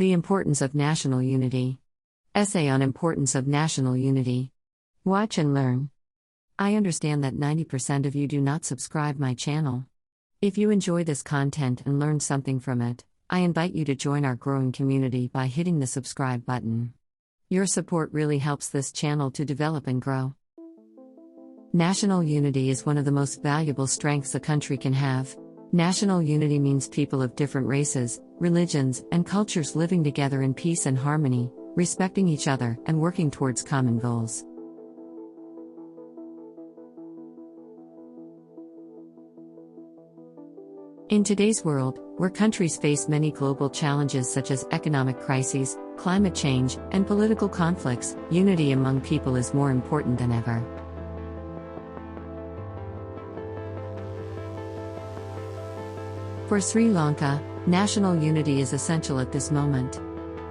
The importance of national unity. Essay on importance of national unity. Watch and learn. I understand that 90% of you do not subscribe my channel. If you enjoy this content and learn something from it, I invite you to join our growing community by hitting the subscribe button. Your support really helps this channel to develop and grow. National unity is one of the most valuable strengths a country can have. National unity means people of different races, religions, and cultures living together in peace and harmony, respecting each other and working towards common goals. In today's world, where countries face many global challenges such as economic crises, climate change, and political conflicts, unity among people is more important than ever. For Sri Lanka, national unity is essential at this moment.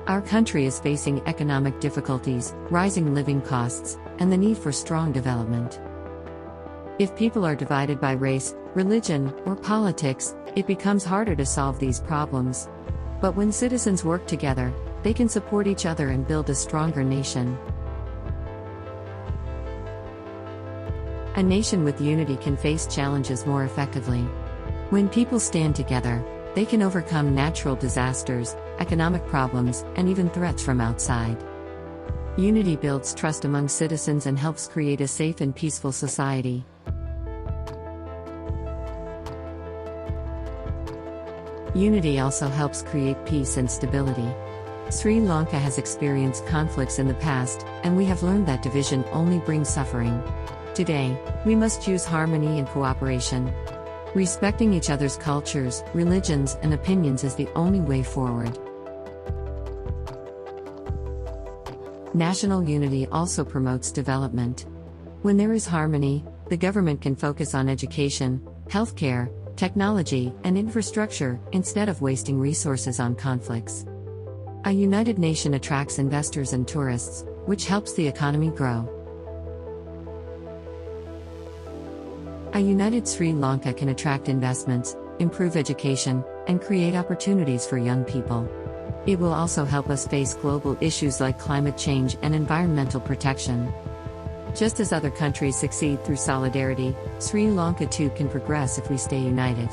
Our country is facing economic difficulties, rising living costs, and the need for strong development. If people are divided by race, religion, or politics, it becomes harder to solve these problems. But when citizens work together, they can support each other and build a stronger nation. A nation with unity can face challenges more effectively. When people stand together, they can overcome natural disasters, economic problems, and even threats from outside. Unity builds trust among citizens and helps create a safe and peaceful society. Unity also helps create peace and stability. Sri Lanka has experienced conflicts in the past, and we have learned that division only brings suffering. Today, we must choose harmony and cooperation. Respecting each other's cultures, religions, and opinions is the only way forward. National unity also promotes development. When there is harmony, the government can focus on education, healthcare, technology, and infrastructure, instead of wasting resources on conflicts. A united nation attracts investors and tourists, which helps the economy grow. A united Sri Lanka can attract investments, improve education, and create opportunities for young people. It will also help us face global issues like climate change and environmental protection. Just as other countries succeed through solidarity, Sri Lanka too can progress if we stay united.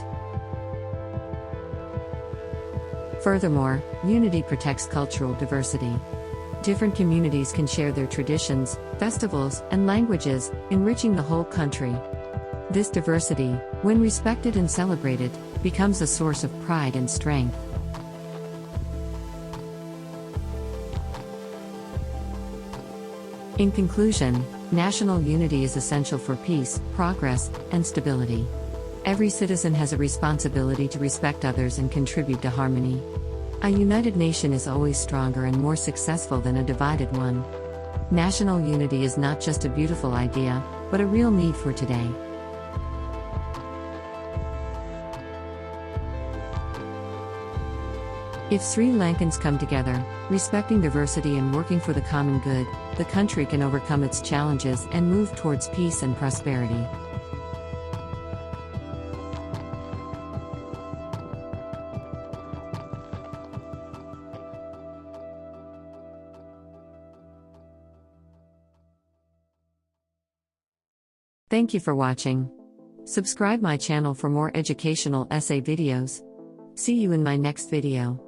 Furthermore, unity protects cultural diversity. Different communities can share their traditions, festivals, and languages, enriching the whole country. This diversity, when respected and celebrated, becomes a source of pride and strength. In conclusion, national unity is essential for peace, progress, and stability. Every citizen has a responsibility to respect others and contribute to harmony. A united nation is always stronger and more successful than a divided one. National unity is not just a beautiful idea, but a real need for today. If Sri Lankans come together, respecting diversity and working for the common good, the country can overcome its challenges and move towards peace and prosperity. Thank you for watching. Subscribe my channel for more educational essay videos. See you in my next video.